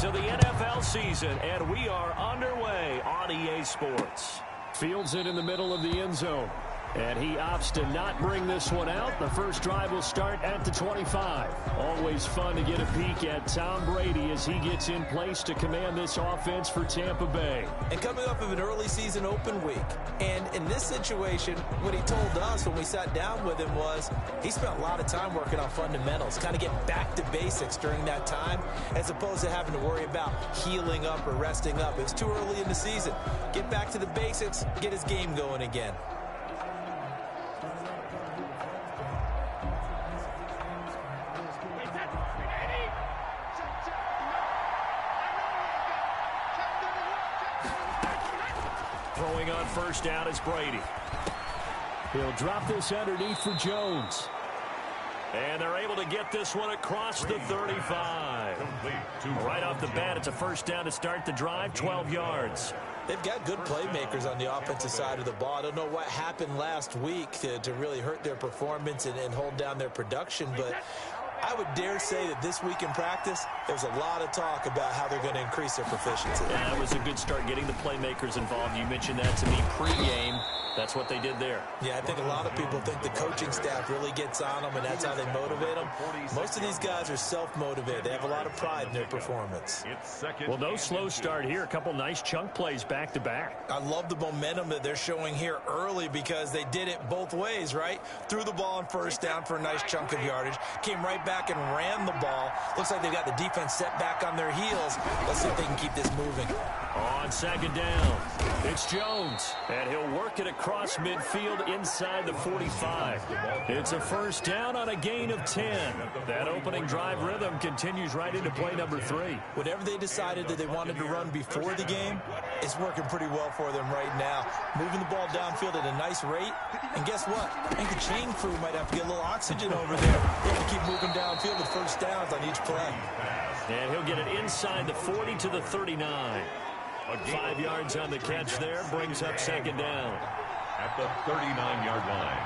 weeks of the NFL season, and we are underway on EA Sports. Fields it in the middle of the end zone, and he opts to not bring this one out. The first drive will start at the 25. Always fun to get a peek at Tom Brady as he gets in place to command this offense for Tampa Bay. And coming off of an early season open week, and in this situation, what he told us when we sat down with him was he spent a lot of time working on fundamentals, kind of getting back to basics during that time, as opposed to having to worry about healing up or resting up. It's too early in the season. Get back to the basics, get his game going again. Throwing on first down is Brady. He'll drop this underneath for Jones. And they're able to get this one across the 35. Right off the bat, it's a first down to start the drive, 12 yards. They've got good playmakers on the offensive side of the ball. I don't know what happened last week to really hurt their performance and hold down their production, but I would dare say that this week in practice, there's a lot of talk about how they're going to increase their proficiency. Yeah, that was a good start getting the playmakers involved. You mentioned that to me pregame. That's what they did there. Yeah, I think a lot of people think the coaching staff really gets on them, and that's how they motivate them. Most of these guys are self-motivated. They have a lot of pride in their performance. Well, no slow start here. A couple nice chunk plays back-to-back. I love the momentum that they're showing here early because they did it both ways, right? Threw the ball on first down for a nice chunk of yardage. Came right back and ran the ball. Looks like they've got the defense set back on their heels. Let's see if they can keep this moving. On second down, it's Jones, and he'll work it across midfield inside the 45. It's a first down on a gain of 10. That opening drive rhythm continues right into play number 3. Whatever they decided that they wanted to run before the game, it's working pretty well for them right now. Moving the ball downfield at a nice rate. And guess what? I think the chain crew might have to get a little oxygen over there. They have to keep moving downfield with first downs on each play. And he'll get it inside the 40 to the 39. 5 yards on the catch there, brings up second down. At the 39-yard line.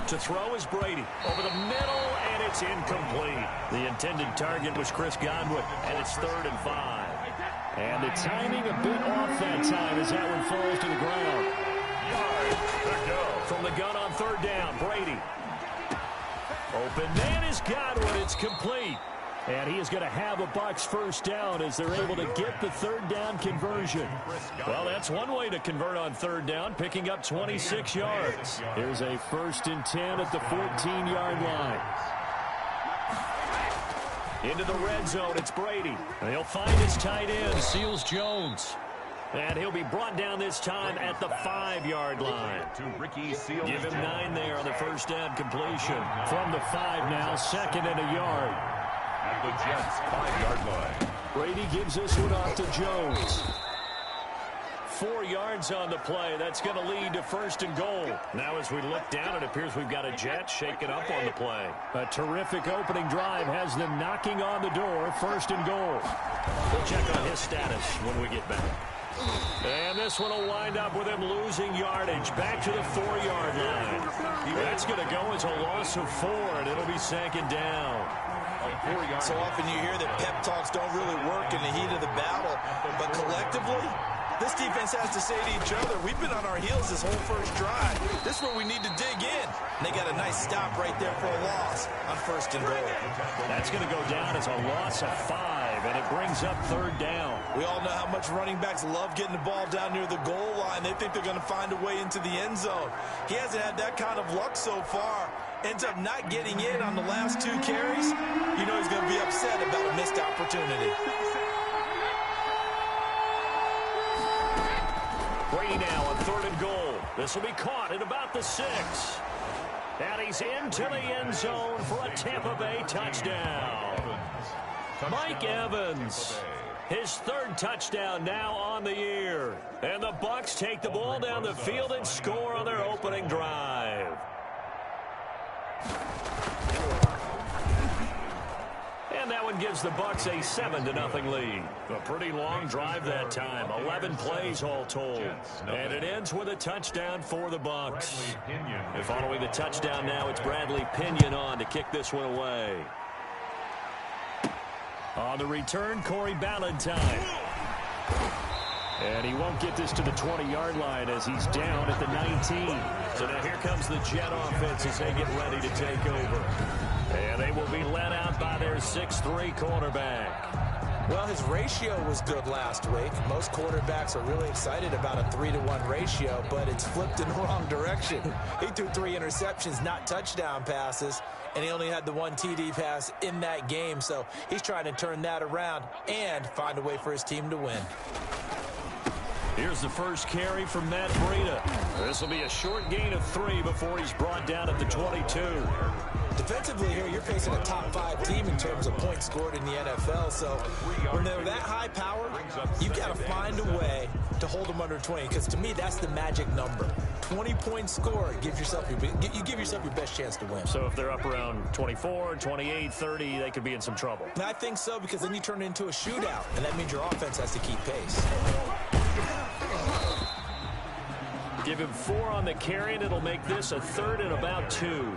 To throw is Brady. Over the middle, and it's incomplete. The intended target was Chris Godwin, and it's 3rd and 5. And the timing a bit off that time as that one falls to the ground. From the gun on 3rd down, Brady. Open man is Godwin. It's complete. And he is going to have a Bucs first down as they're able to get the 3rd down conversion. Well, that's one way to convert on 3rd down, picking up 26 yards. Here's a 1st and 10 at the 14-yard line. Into the red zone, it's Brady. And he'll find his tight end, Seals Jones. And he'll be brought down this time at the 5-yard line. Give him 9 there on the first down completion. From the 5 now, 2nd and a yard. At the Jets' 5-yard line. Brady gives this one off to Jones. 4 yards on the play. That's going to lead to 1st and goal. Now as we look down, it appears we've got a Jet shaken up on the play. A terrific opening drive has them knocking on the door. 1st and goal. We'll check on his status when we get back. And this one will wind up with him losing yardage back to the 4-yard line. That's going to go as a loss of 4, and it'll be 2nd down. So often you hear that pep talks don't really work in the heat of the battle, but collectively, this defense has to say to each other, we've been on our heels this whole first drive. This is where we need to dig in. And they got a nice stop right there for a loss on 1st and goal. That's going to go down as a loss of 5, and it brings up 3rd down. We all know how much running backs love getting the ball down near the goal line. They think they're going to find a way into the end zone. He hasn't had that kind of luck so far. Ends up not getting in on the last 2 carries. You know he's going to be upset about a missed opportunity. Brady now on 3rd and goal. This will be caught at about the 6. And he's into the end zone for a Tampa Bay touchdown. Mike Evans, his 3rd touchdown now on the year. And the Bucs take the ball down the field and score on their opening drive. And that one gives the Bucs a 7-0 lead. A pretty long drive that time. 11 plays all told. And it ends with a touchdown for the Bucs. And following the touchdown now, it's Bradley Pinion on to kick this one away. On the return, Corey Ballantyne. And he won't get this to the 20-yard line as he's down at the 19. So now here comes the Jet offense as they get ready to take over. And they will be led out by their 6'3" quarterback. Well, his ratio was good last week. Most quarterbacks are really excited about a 3-to-1 ratio, but it's flipped in the wrong direction. He threw 3 interceptions, not touchdown passes, and he only had the 1 TD pass in that game. So he's trying to turn that around and find a way for his team to win. Here's the first carry from Matt Breida. This will be a short gain of 3 before he's brought down at the 22. Defensively here, you're facing a top 5 team in terms of points scored in the NFL. So when they're that high power, you've got to find a way to hold them under 20. Because to me, that's the magic number. 20 points scored, you give yourself your best chance to win. So if they're up around 24, 28, 30, they could be in some trouble. And I think so, because then you turn it into a shootout, and that means your offense has to keep pace. Give him 4 on the carry, and it'll make this a 3rd and about 2.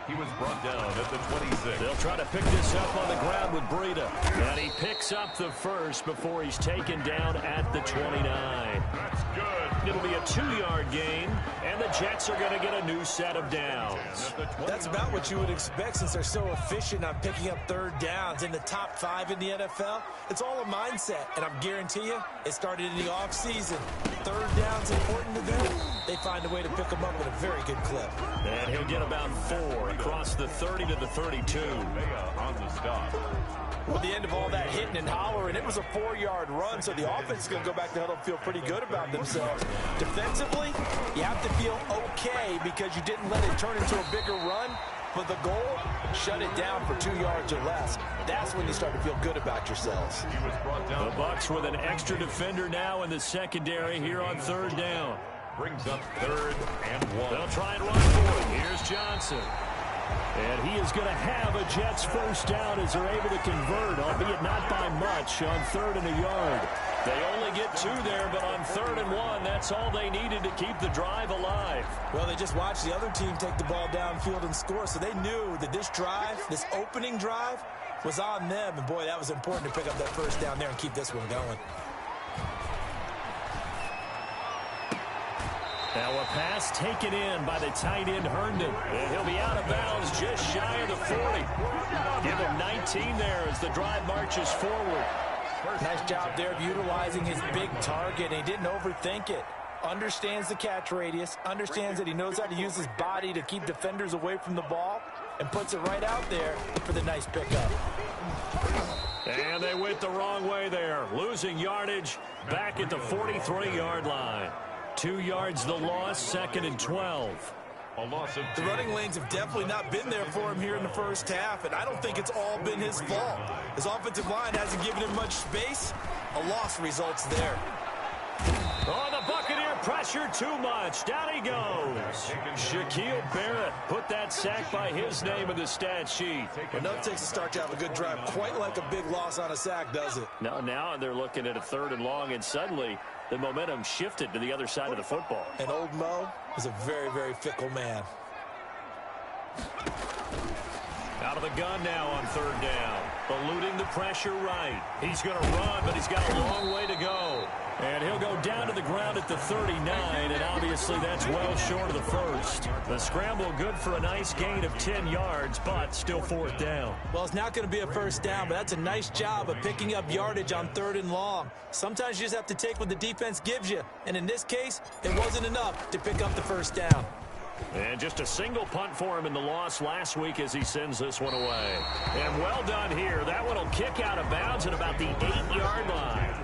He was brought down at the 26. They'll try to pick this up on the ground with Breida. And he picks up the first before he's taken down at the 29. That's good. It'll be a 2-yard gain, and the Jets are going to get a new set of downs. That's about what you would expect since they're so efficient on picking up 3rd downs. In the top 5 in the NFL, it's all a mindset, and I'm guarantee you it started in the offseason. 3rd down's important to them. They find a way to pick them up at a very good clip. And he'll get about 4 across the 30 to the 32. On the stop. Well, the end of all that hitting and hollering, it was a 4-yard run, so the offense is going to go back to the huddle and feel pretty good about themselves. Defensively, you have to feel okay because you didn't let it turn into a bigger run. But the goal, shut it down for 2 yards or less. That's when you start to feel good about yourselves. The Bucs with an extra defender now in the secondary here on 3rd down. Brings up 3rd and 1. They'll try and run for it. Here's Johnson. And he is going to have a Jets first down as they're able to convert, albeit not by much, on 3rd and a yard. They only get 2 there, but on 3rd and 1, that's all they needed to keep the drive alive. Well, they just watched the other team take the ball downfield and score, so they knew that this drive, this opening drive, was on them. And, boy, that was important to pick up that first down there and keep this one going. Now a pass taken in by the tight end Herndon. And he'll be out of bounds just shy of the 40. Give him 19 there as the drive marches forward. Nice job there of utilizing his big target. He didn't overthink it. Understands the catch radius. Understands that he knows how to use his body to keep defenders away from the ball. And puts it right out there for the nice pickup. And they went the wrong way there. Losing yardage back at the 43-yard line. 2 yards the loss, 2nd and 12. A loss of 2. The running lanes have definitely not been there for him here in the first half, and I don't think it's all been his fault. His offensive line hasn't given him much space. A loss results there. Oh, the Buccaneer pressure too much. Down he goes. Shaquille Barrett put that sack by his name in the stat sheet. Enough takes a start to have a good drive. Quite like a big loss on a sack, does it? Now they're looking at a 3rd and long, and suddenly the momentum shifted to the other side of the football. And old Mo is a very, very fickle man. Out of the gun now on 3rd down. Eluding the pressure right. He's going to run, but he's got a long way to go. And he'll go down to the ground at the 39, and obviously that's well short of the first. The scramble good for a nice gain of 10 yards, but still 4th down. Well, it's not going to be a first down, but that's a nice job of picking up yardage on 3rd and long. Sometimes you just have to take what the defense gives you, and in this case, it wasn't enough to pick up the first down. And just a single punt for him in the loss last week as he sends this one away. And well done here. That one will kick out of bounds at about the 8-yard line.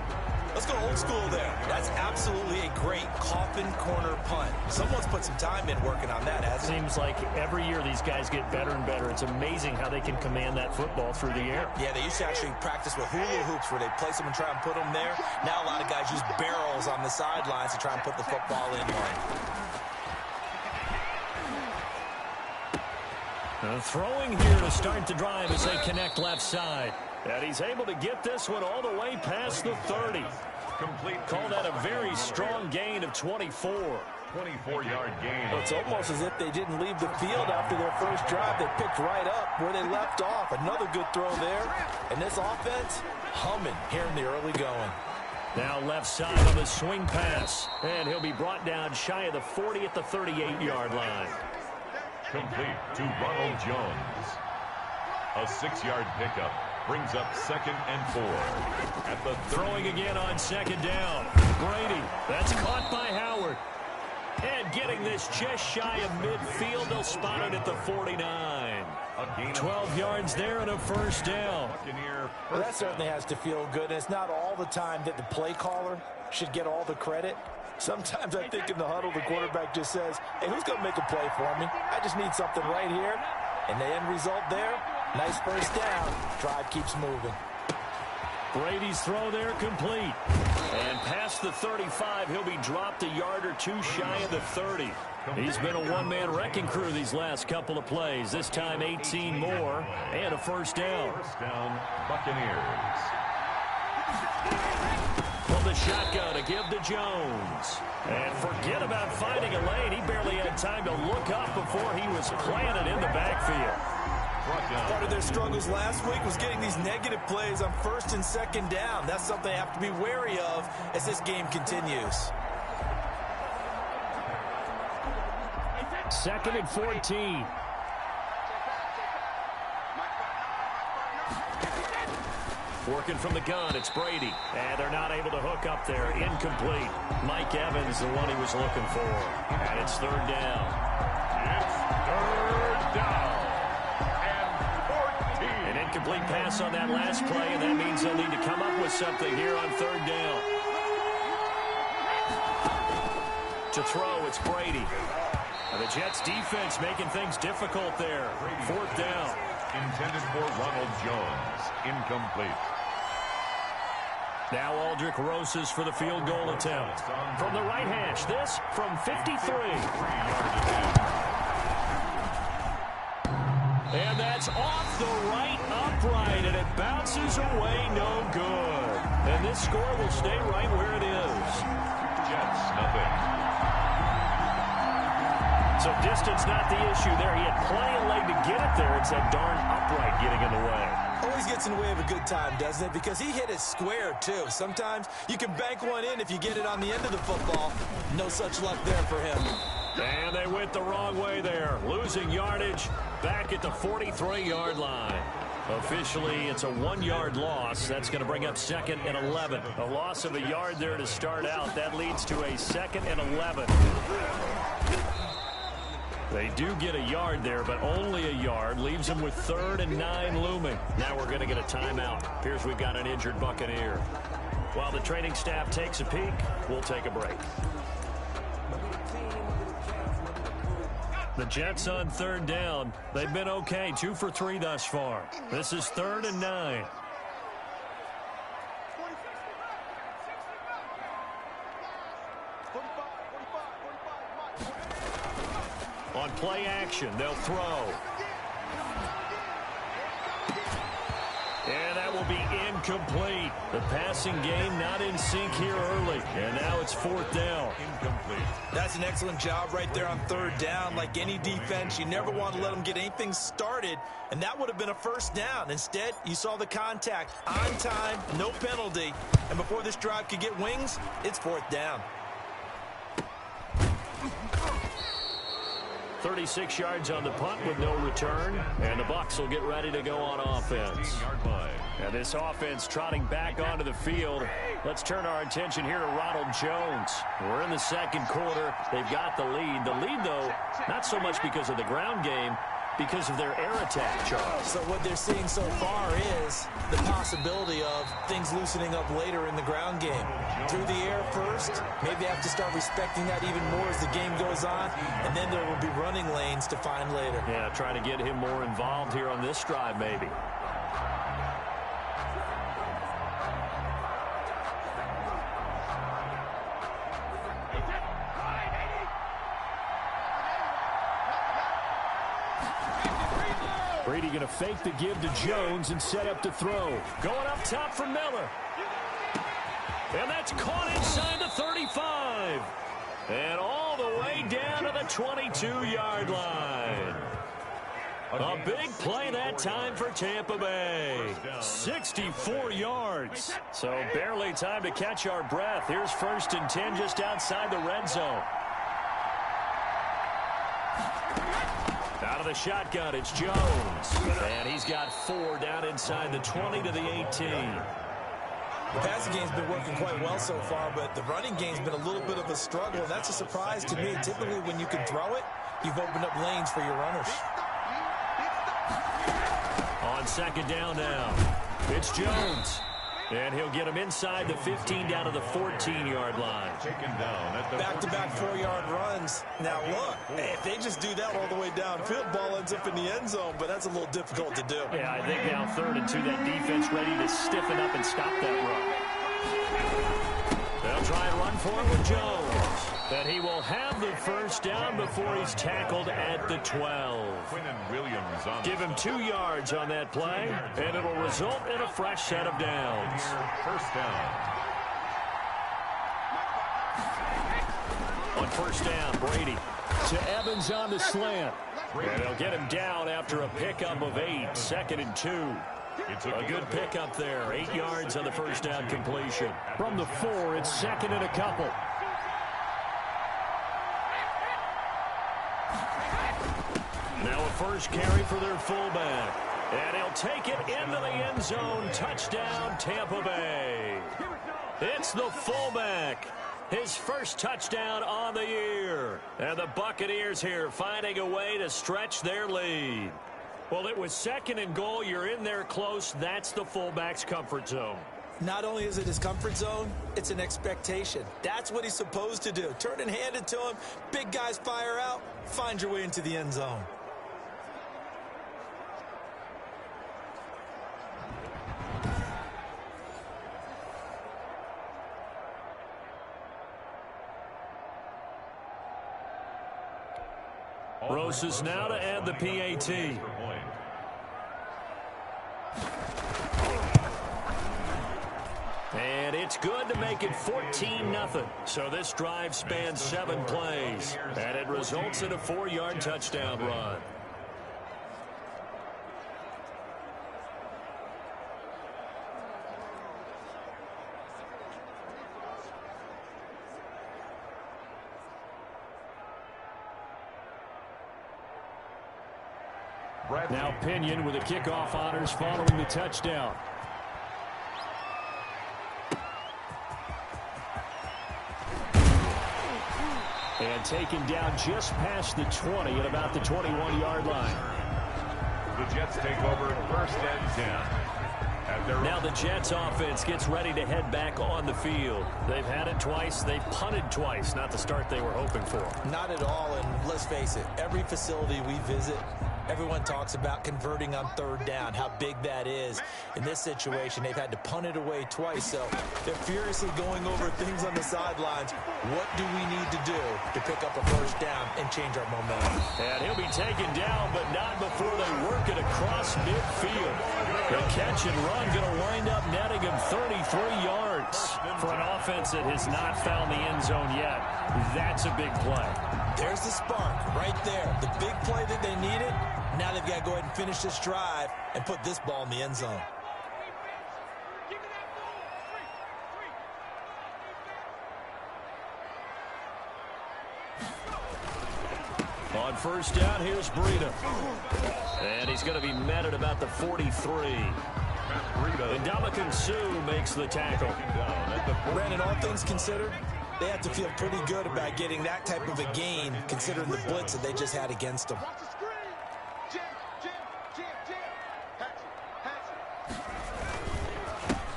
Let's go old school there. That's absolutely a great coffin corner punt. Someone's put some time in working on that, hasn't it? Seems like every year these guys get better and better. It's amazing how they can command that football through the air. Yeah, they used to actually practice with hula hoops where they place them and try and put them there. Now a lot of guys use barrels on the sidelines to try and put the football in one. Throwing here to start the drive as they connect left side. And he's able to get this one all the way past the 30. Complete. Call that a very strong gain of 24. 24-yard gain. Well, it's almost as if they didn't leave the field after their first drive. They picked right up where they left off. Another good throw there. And this offense humming here in the early going. Now left side on the swing pass. And he'll be brought down shy of the 40 at the 38-yard line. Complete to Ronald Jones. A 6-yard pickup brings up 2nd and 4. At the throwing again on 2nd down. Brady. That's caught by Howard. And getting this just shy of midfield. They'll spot it at the 49. 12 yards there and a first down. Well, that certainly has to feel good. It's not all the time that the play caller should get all the credit. Sometimes I think in the huddle, the quarterback just says, hey, who's going to make a play for me? I just need something right here. And the end result there, nice first down. Drive keeps moving. Brady's throw there complete. And past the 35, he'll be dropped a yard or two shy of the 30. He's been a one-man wrecking crew these last couple of plays. This time 18 more and a first down. First down, Buccaneers. From the shotgun to give to Jones. And forget about finding a lane. He barely had time to look up before he was planted in the backfield. Part of their struggles last week was getting these negative plays on 1st and 2nd down. That's something they have to be wary of as this game continues. 2nd and 14. Working from the gun, it's Brady. And they're not able to hook up there. Incomplete. Mike Evans, the one he was looking for. And it's 3rd down. It's 3rd down. An incomplete pass on that last play, and that means they'll need to come up with something here on 3rd down. To throw, it's Brady. And the Jets defense making things difficult there. 4th down. Intended for Ronald Jones. Incomplete. Now Aldrich Rosas for the field goal attempt. From the right hash, this from 53. And that's off the right upright, and it bounces away no good. And this score will stay right where it is. Jets, nothing. So distance not the issue there. He had plenty of leg to get it there. It's that darn upright getting in the way. Always gets in the way of a good time, doesn't it? Because he hit it square, too. Sometimes you can bank one in if you get it on the end of the football. No such luck there for him. And they went the wrong way there. Losing yardage back at the 43-yard line. Officially, it's a 1-yard loss. That's going to bring up 2nd and 11. A loss of a yard there to start out. That leads to a 2nd and 11. They do get a yard there, but only a yard. Leaves them with 3rd and 9 looming. Now we're going to get a timeout. Appears we've got an injured Buccaneer. While the training staff takes a peek, we'll take a break. The Jets on 3rd down. They've been okay. 2 for 3 thus far. This is 3rd and 9. On play action, they'll throw. And that will be incomplete. The passing game not in sync here early. And now it's 4th down. Incomplete. That's an excellent job right there on 3rd down. Like any defense, you never want to let them get anything started. And that would have been a first down. Instead, you saw the contact. On time, no penalty. And before this drive could get wings, it's 4th down. 36 yards on the punt with no return. And the Bucs will get ready to go on offense. And this offense trotting back onto the field. Let's turn our attention here to Ronald Jones. We're in the 2nd quarter. They've got the lead. The lead, though, not so much because of the ground game, because of their air attack, Charles. So what they're seeing so far is the possibility of things loosening up later in the ground game. Through the air first, maybe have to start respecting that even more as the game goes on, and then there will be running lanes to find later. Yeah, trying to get him more involved here on this drive, maybe. Brady going to fake the give to Jones and set up to throw. Going up top for Miller. And that's caught inside the 35. And all the way down to the 22-yard line. A big play that time for Tampa Bay. 64 yards. So barely time to catch our breath. Here's 1st and 10 just outside the red zone. Out of the shotgun, it's Jones. And he's got 4 down inside the 20 to the 18. The passing game's been working quite well so far, but the running game's been a little bit of a struggle, and that's a surprise to me. Typically, when you can throw it, you've opened up lanes for your runners. On 2nd down now, it's Jones. And he'll get him inside the 15 down to the 14-yard line. Back-to-back 4-yard runs. Now, look, if they just do that all the way downfield, ball ends up in the end zone, but that's a little difficult to do. Yeah, I think now 3rd and 2, that defense ready to stiffen up and stop that run. They'll try and run for it with Jones. But he will have the 1st down before he's tackled at the 12. Give him 2 yards on that play, and it'll result in a fresh set of downs. 1st down. On 1st down, Brady to Evans on the slant. And they'll get him down after a pickup of 8, 2nd and 2. A good pickup there, 8 yards on the 1st down completion. From the 4, it's 2nd and a couple. Now a 1st carry for their fullback. And he'll take it into the end zone. Touchdown, Tampa Bay. It's the fullback. His 1st touchdown on the year. And the Buccaneers here finding a way to stretch their lead. Well, it was 2nd and goal. You're in there close. That's the fullback's comfort zone. Not only is it his comfort zone, it's an expectation. That's what he's supposed to do. Turn and hand it to him. Big guys fire out. Find your way into the end zone. Roses now to add the PAT. And it's good to make it 14-0. So this drive spans 7 plays. And it results in a 4-yard touchdown run. Now Pinion with the kickoff honors following the touchdown. And taken down just past the 20 at about the 21-yard line. The Jets take over 1st and 10. Now the Jets offense gets ready to head back on the field. They've had it twice. They've punted twice. Not the start they were hoping for. Not at all, and let's face it, every facility we visit, everyone talks about converting on 3rd down, how big that is. In this situation, they've had to punt it away twice, so they're furiously going over things on the sidelines. What do we need to do to pick up a 1st down and change our momentum? And he'll be taken down, but not before they work it across midfield. The catch and run going to wind up netting him 33 yards. For an offense that has not found the end zone yet, that's a big play. There's the spark right there. The big play that they needed. Now they've got to go ahead and finish this drive and put this ball in the end zone. On 1st down, here's Breida. And he's going to be met at about the 43. And Ndamukong Suh makes the tackle. Brandon, all things considered, they have to feel pretty good about getting that type of a gain, considering the blitz that they just had against them.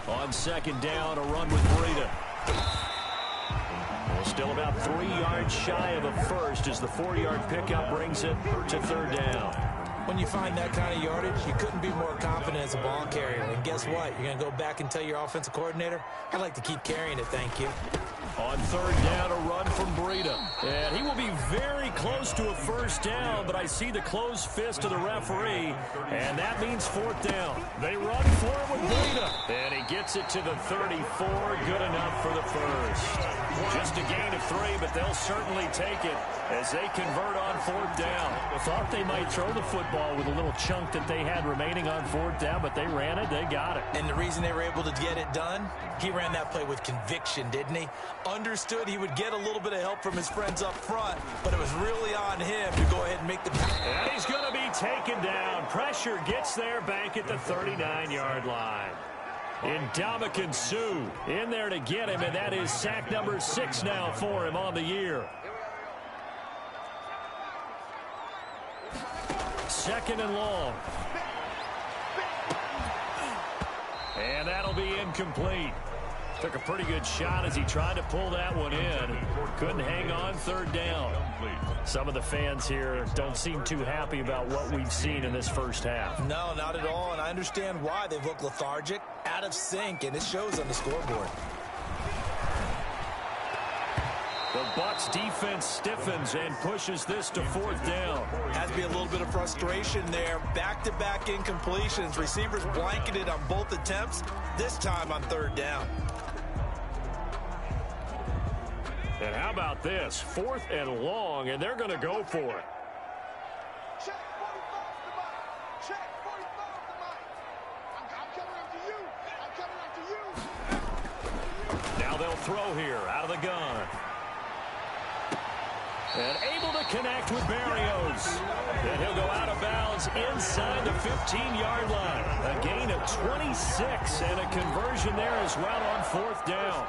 On 2nd down, a run with Breida. Well, still about 3 yards shy of a 1st as the 4-yard pickup brings it to 3rd down. When you find that kind of yardage, you couldn't be more confident as a ball carrier. And guess what? You're going to go back and tell your offensive coordinator, I'd like to keep carrying it, thank you. On 3rd down, a run from Breida. And he will be very close to a 1st down, but I see the closed fist of the referee, and that means 4th down. They run for it with Breida, And he gets it to the 34. Good enough for the first. Just a gain of 3, but they'll certainly take it as they convert on 4th down. Thought they might throw the football with a little chunk that they had remaining on 4th down, but they ran it. They got it. And the reason they were able to get it done, he ran that play with conviction, didn't he? Understood he would get a little bit of help from his friends up front, but it was really on him to go ahead and make the pass. And he's going to be taken down. Pressure gets there back at the 39-yard line. Ndamukong Suh in there to get him, and that is sack number 6 now for him on the year. 2nd and long. And that'll be incomplete. Took a pretty good shot as he tried to pull that one in. Couldn't hang on 3rd down. Some of the fans here don't seem too happy about what we've seen in this first half. No, not at all, and I understand why. They've looked lethargic, out of sync, and it shows on the scoreboard. The Bucs defense stiffens and pushes this to 4th down. Has to be a little bit of frustration there. Back-to-back incompletions. Receivers blanketed on both attempts, this time on 3rd down. And how about this? 4th and long, and they're going to go for it. Check 45 to Mike. Check 45 to Mike. I'm coming up to you. Now they'll throw here out of the gun. And able to connect with Berrios. And he'll go out of bounds inside the 15-yard line. A gain of 26 and a conversion there as well on 4th down.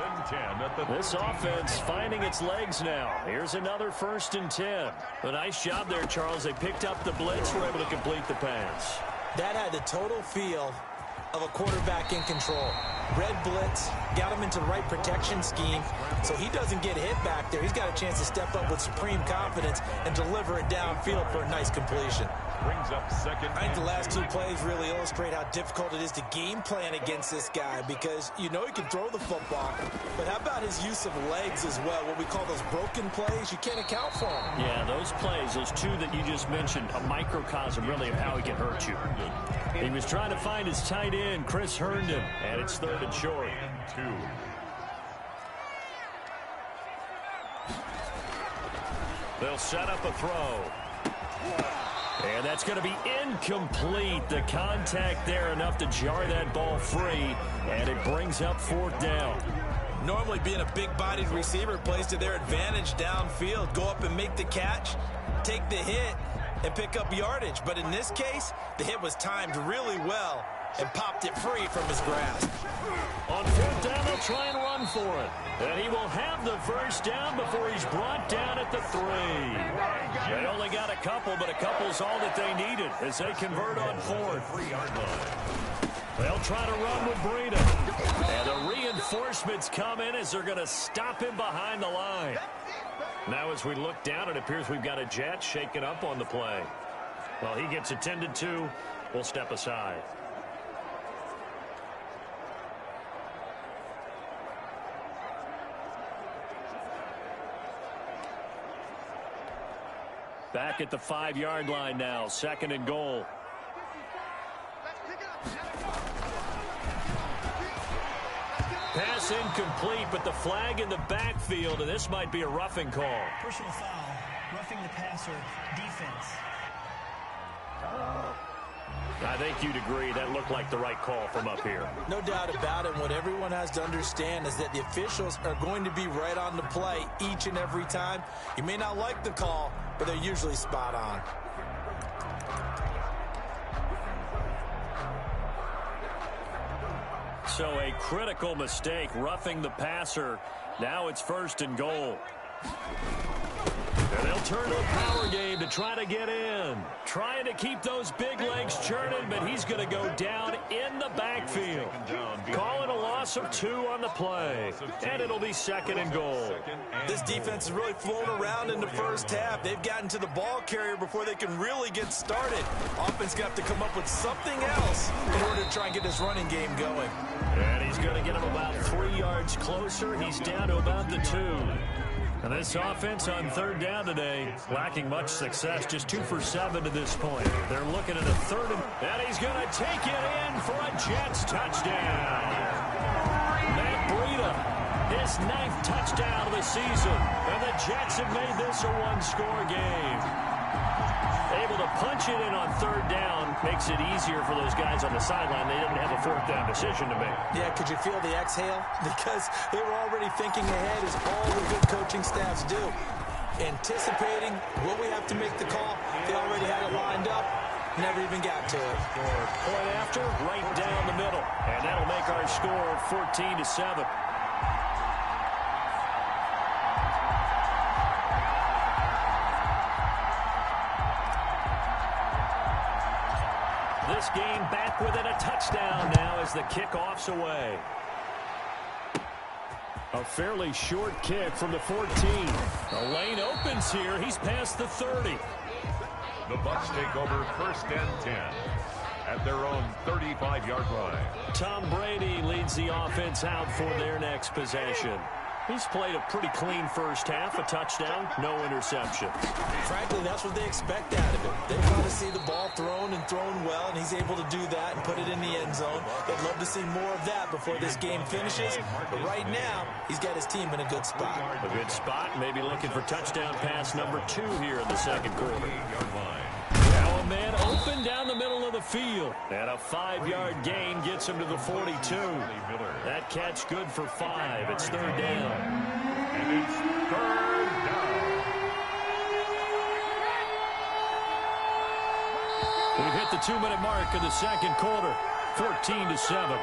This offense finding its legs now. Here's another 1st and 10. A nice job there, Charles. They picked up the blitz, were able to complete the pass. That had the total feel of a quarterback in control. Red blitz, got him into the right protection scheme, so he doesn't get hit back there. He's got a chance to step up with supreme confidence and deliver it downfield for a nice completion. Brings up 2nd. I think the last 2 plays really illustrate how difficult it is to game plan against this guy, because you know he can throw the football, but how about his use of legs as well? What we call those broken plays, you can't account for them. Yeah, those plays, those 2 that you just mentioned, a microcosm really of how he can hurt you. He was trying to find his tight end, Chris Herndon, and it's 3rd and short. 2. They'll set up a throw. And that's going to be incomplete. The contact there enough to jar that ball free, and it brings up 4th down. Normally being a big-bodied receiver plays to their advantage downfield. Go up and make the catch, take the hit, and pick up yardage. But in this case, the hit was timed really well and popped it free from his grasp. On 4th down, they'll try and run for it. And he will have the 1st down before he's brought down at the 3. They only got a couple, but a couple's all that they needed as they convert on 4th. They'll try to run with Breida. And the reinforcements come in as they're going to stop him behind the line. Now as we look down, it appears we've got a Jet shaken up on the play. Well, he gets attended to. We'll step aside. Back at the 5-yard line now, 2nd and goal. Pass incomplete, but the flag in the backfield, and this might be a roughing call. Personal foul, roughing the passer, defense. I think you'd agree that looked like the right call from up here. No doubt about it. What everyone has to understand is that the officials are going to be right on the play each and every time. You may not like the call, but they're usually spot on. So a critical mistake, roughing the passer. Now it's 1st and goal. And they'll turn to a power game to try to get in. Trying to keep those big legs churning, but he's going to go down in the backfield. Call it a loss of 2 on the play. And it'll be 2nd and goal. This defense has really flown around in the first half. They've gotten to the ball carrier before they can really get started. Offense got to come up with something else in order to try and get this running game going. And he's going to get him about 3 yards closer. He's down to about the 2. And this offense on third down today, lacking much success, just 2 for 7 to this point. They're looking at a third, and he's going to take it in for a Jets touchdown. Matt Breida, his 9th touchdown of the season, and the Jets have made this a one-score game. Able to punch it in on third down makes it easier for those guys on the sideline. They didn't have a fourth down decision to make. Yeah, could you feel the exhale? Because they were already thinking ahead, as all the good coaching staffs do. Anticipating, will we have to make the call? They already had it lined up. Never even got to it. Point after, right down the middle. And that'll make our score 14-7. This game back within a touchdown now as the kickoff's away. A fairly short kick from the 14. The lane opens here. He's past the 30. The Bucs take over 1st and 10 at their own 35-yard line. Tom Brady leads the offense out for their next possession. He's played a pretty clean first half, a touchdown, no interceptions. Frankly, that's what they expect out of him. They want to see the ball thrown and thrown well, and he's able to do that and put it in the end zone. They'd love to see more of that before this game finishes. But right now, he's got his team in a good spot. A good spot, maybe looking for touchdown pass number 2 here in the second quarter. Now a man open down the middle of the field. And a 5-yard gain gets him to the 42. That catch good for 5. It's third down. And it's third down. We've hit the 2-minute mark of the second quarter. 14-7.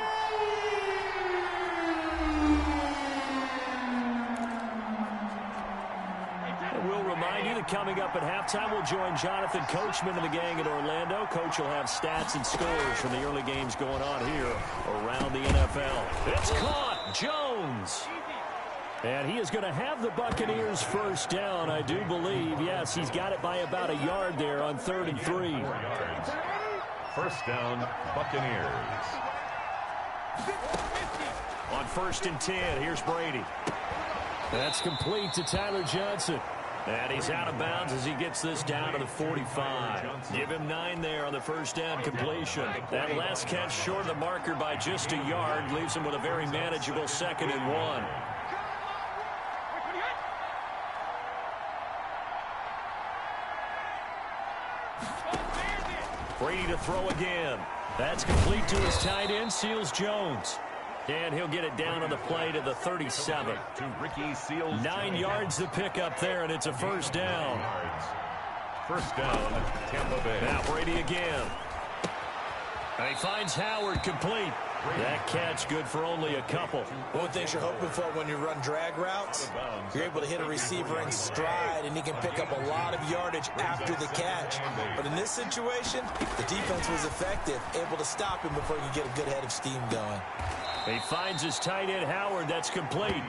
We'll remind you that coming up at halftime, we'll join Jonathan Coachman and the gang at Orlando. Coach will have stats and scores from the early games going on here around the NFL. It's caught. Jones. And he is going to have the Buccaneers first down, I do believe. Yes, he's got it by about a yard there on 3rd and 3. First down, Buccaneers. On 1st and 10, here's Brady. That's complete to Tyler Johnson. And he's out of bounds as he gets this down to the 45. Give him 9 there on the first down completion. That last catch short of the marker by just a yard leaves him with a very manageable 2nd and 1. Brady to throw again. That's complete to his tight end, Seals Jones. And he'll get it down on the play to the 37. To Ricky Seals. 9 yards to pick up there, and it's a first down. First down, Tampa Bay. Now Brady again. And he finds Howard complete. That catch good for only a couple. One of the things you're hoping for when you run drag routes, you're able to hit a receiver in stride, and he can pick up a lot of yardage after the catch. But in this situation, the defense was effective, able to stop him before he could get a good head of steam going. He finds his tight end, Howard. That's complete.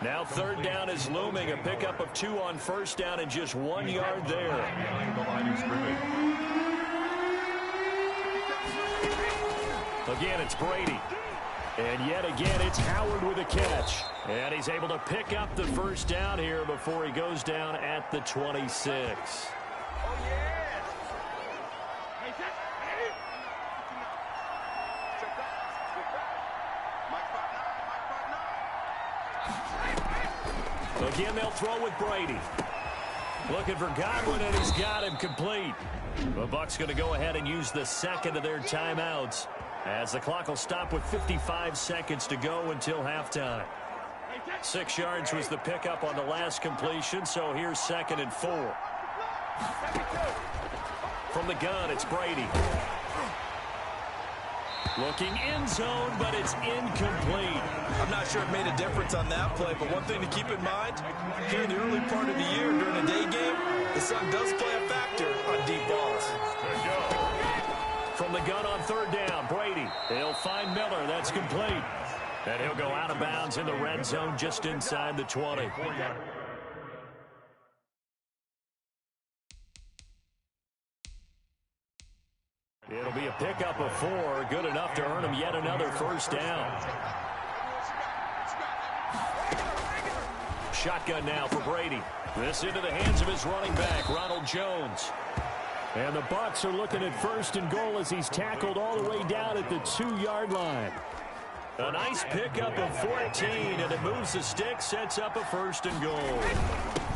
Now third down is looming. A pickup of 2 on first down and just 1 yard there. Behind the line of scrimmage. Again, it's Brady. And yet again, it's Howard with a catch. And he's able to pick up the first down here before he goes down at the 26. Again, they'll throw with Brady. Looking for Godwin, and he's got him complete. The Bucs going to go ahead and use the second of their timeouts, as the clock will stop with 55 seconds to go until halftime. 6 yards was the pickup on the last completion, so here's 2nd and 4. From the gun, it's Brady. Looking end zone, but it's incomplete. I'm not sure it made a difference on that play, but one thing to keep in mind, here in the early part of the year during a day game, the sun does play a factor on deep balls. From the gun on third down, Brady. He'll find Miller. That's complete. And he'll go out of bounds in the red zone just inside the 20. It'll be a pickup of 4, good enough to earn him yet another first down. shotgun now for Brady. This into the hands of his running back, Ronald Jones. And the Bucs are looking at first and goal as he's tackled all the way down at the 2-yard line. A nice pickup of 14, and it moves the stick, sets up a first and goal.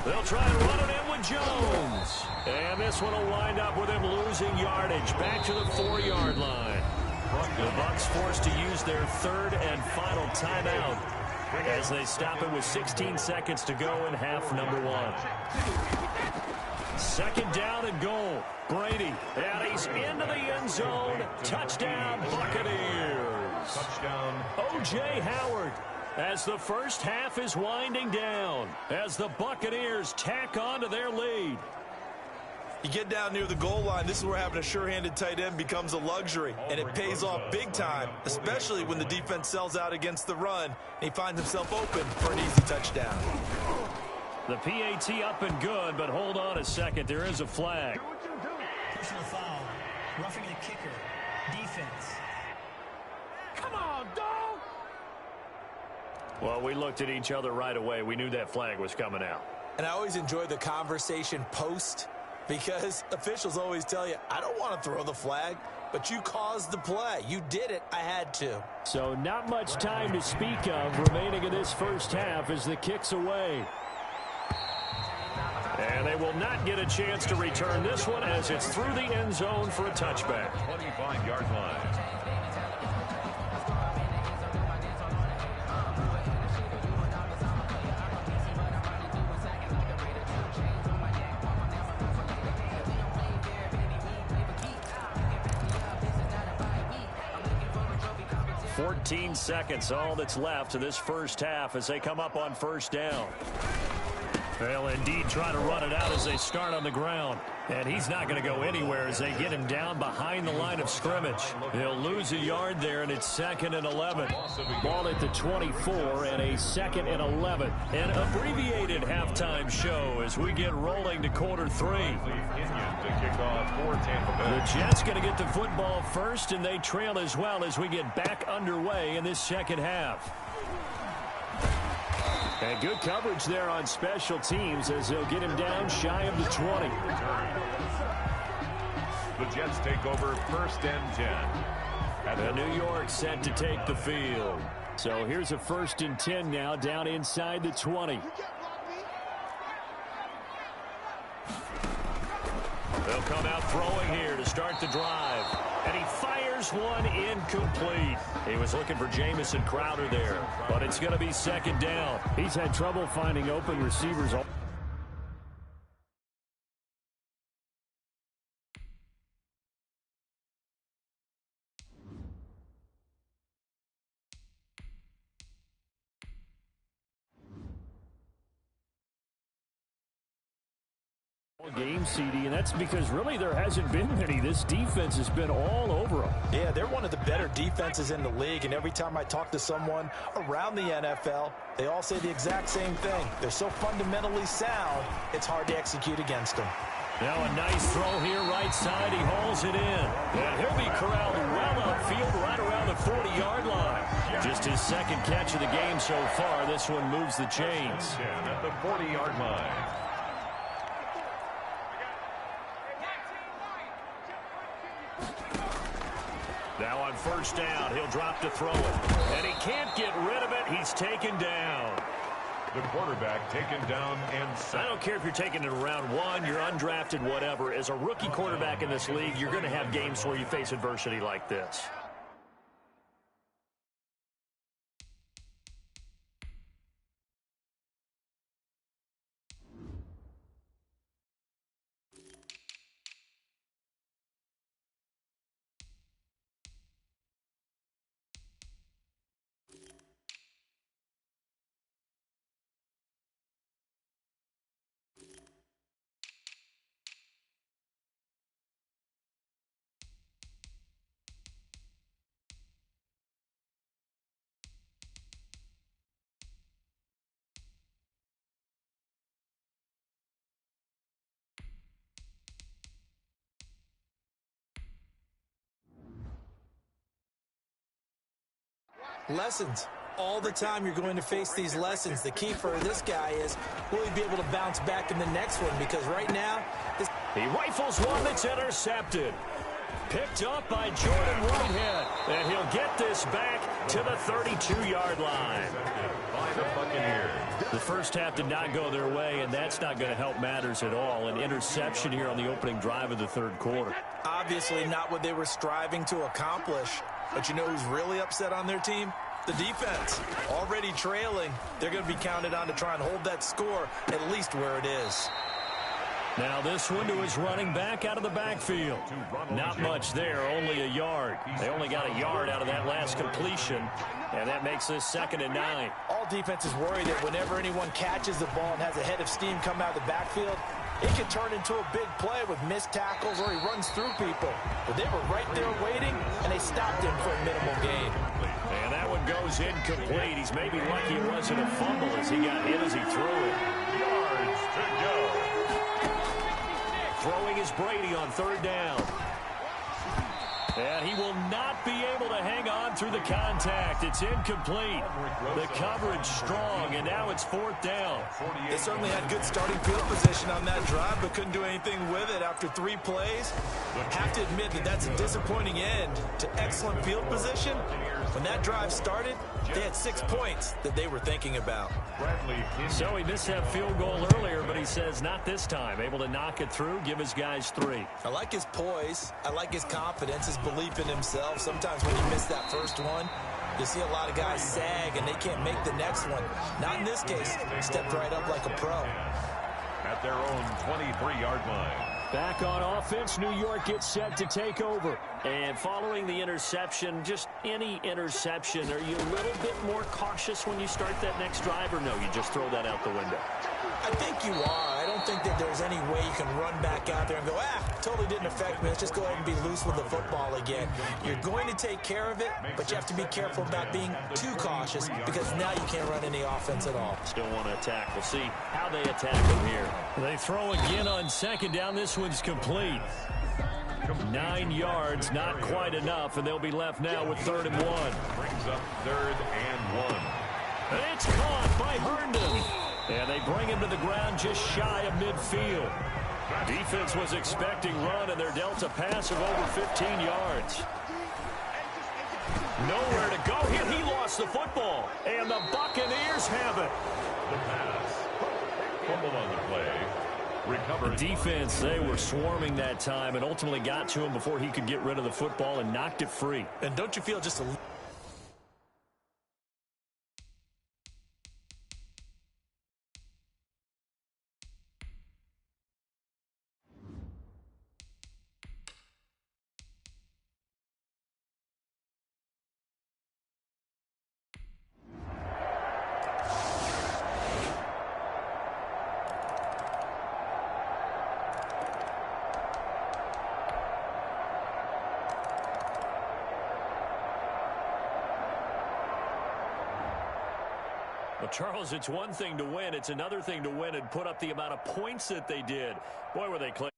They'll try and run it in with Jones. And this one will wind up with him losing yardage back to the 4-yard line. The Bucs forced to use their third and final timeout as they stop it with 16 seconds to go in half number 1. Second down and goal. Brady, and he's into the end zone. Touchdown, Buccaneers. Touchdown. O.J. Howard, as the first half is winding down, as the Buccaneers tack on to their lead. You get down near the goal line, this is where having a sure-handed tight end becomes a luxury, and it pays off big time, especially when the defense sells out against the run, and he finds himself open for an easy touchdown. The PAT up and good, but hold on a second. There is a flag. Personal foul. Roughing the kicker. Defense. Come on, dog! Well, we looked at each other right away. We knew that flag was coming out. And I always enjoy the conversation post, because officials always tell you, I don't want to throw the flag, but you caused the play. You did it. I had to. So not much time to speak of remaining in this first half as the kick's away. And they will not get a chance to return this one as it's through the end zone for a touchback. 25-yard line. 14 seconds, all that's left to this first half as they come up on first down. They'll indeed try to run it out as they start on the ground. And he's not going to go anywhere as they get him down behind the line of scrimmage. They'll lose a yard there, and it's 2nd and 11. Ball at the 24 and a 2nd and 11. An abbreviated halftime show as we get rolling to quarter 3. The Jets going to get the football first, and they trail as well as we get back underway in this second half. And good coverage there on special teams as they'll get him down shy of the 20. The Jets take over 1st and 10. And New York set to take the field. So here's a 1st and 10 now down inside the 20. They'll come out throwing here to start the drive. And he fires one incomplete. He was looking for Jamison Crowder there, but it's going to be 2nd down. He's had trouble finding open receivers. Game, CD, and that's because really there hasn't been many. This defense has been all over them. Yeah, they're one of the better defenses in the league, and every time I talk to someone around the NFL, they all say the exact same thing. They're so fundamentally sound, it's hard to execute against them. Now a nice throw here right side. He hauls it in. And he'll be corralled well upfield right around the 40-yard line. Just his 2nd catch of the game so far. This one moves the chains. At the 40-yard line. Now on 1st down, he'll drop to throw it. And he can't get rid of it. He's taken down. The quarterback taken down and set. I don't care if you're taking it in round 1, you're undrafted, whatever. As a rookie quarterback in this league, you're going to have games where you face adversity like this. Lessons. all the time you're going to face these lessons. The key for this guy is, will he be able to bounce back in the next one? Because right now, he rifles one that's intercepted. Picked up by Jordan Whitehead. And he'll get this back to the 32-yard line. By the Buccaneers. The first half did not go their way, and that's not going to help matters at all. An interception here on the opening drive of the third quarter. obviously not what they were striving to accomplish. But you know who's really upset on their team? The defense. Already trailing. They're going to be counted on to try and hold that score at least where it is. Now this one to his running back out of the backfield. Not much there, only a yard. They only got a yard out of that last completion, and that makes this 2nd and 9. All defenses worry that whenever anyone catches the ball and has a head of steam come out of the backfield, it can turn into a big play with missed tackles or he runs through people. But they were right there waiting, and they stopped him for a minimal gain. And that one goes incomplete. He's maybe lucky it wasn't a fumble as he got hit as he threw it. Yards to go. Throwing is Brady on 3rd down. And he will not be able to hang on through the contact. It's incomplete. The coverage strong, and now it's 4th down. They certainly had good starting field position on that drive, but couldn't do anything with it after 3 plays. Have to admit that that's a disappointing end to excellent field position. When that drive started, they had 6 points that they were thinking about. So he missed that field goal earlier, but he says not this time. Able to knock it through, give his guys 3. I like his poise. I like his confidence, his belief in himself. Sometimes when you miss that first one, you see a lot of guys sag and they can't make the next one. Not in this case. Stepped right up like a pro. At their own 23-yard line. Back on offense, New York gets set to take over. And following the interception, just any interception, are you a little bit more cautious when you start that next drive, or no, you just throw that out the window? I think you are. I don't think that there's any way you can run back out there and go, totally didn't affect me. Let's just go ahead and be loose with the football again. You're going to take care of it, but you have to be careful about being too cautious because now you can't run any offense at all. Still want to attack. We'll see how they attack him here. They throw again on 2nd down. This one's complete. 9 yards, not quite enough, and they'll be left now with 3rd and 1. Brings up 3rd and 1. And it's caught by Herndon. And they bring him to the ground just shy of midfield. Defense was expecting run, and they're dealt a pass of over 15 yards. Nowhere to go here. He lost the football, and the Buccaneers have it. The pass. Fumble on the play. Recovered. The defense, they were swarming that time and ultimately got to him before he could get rid of the football and knocked it free. And don't you feel just a Well, Charles, it's one thing to win. It's another thing to win and put up the amount of points that they did. Boy, were they close.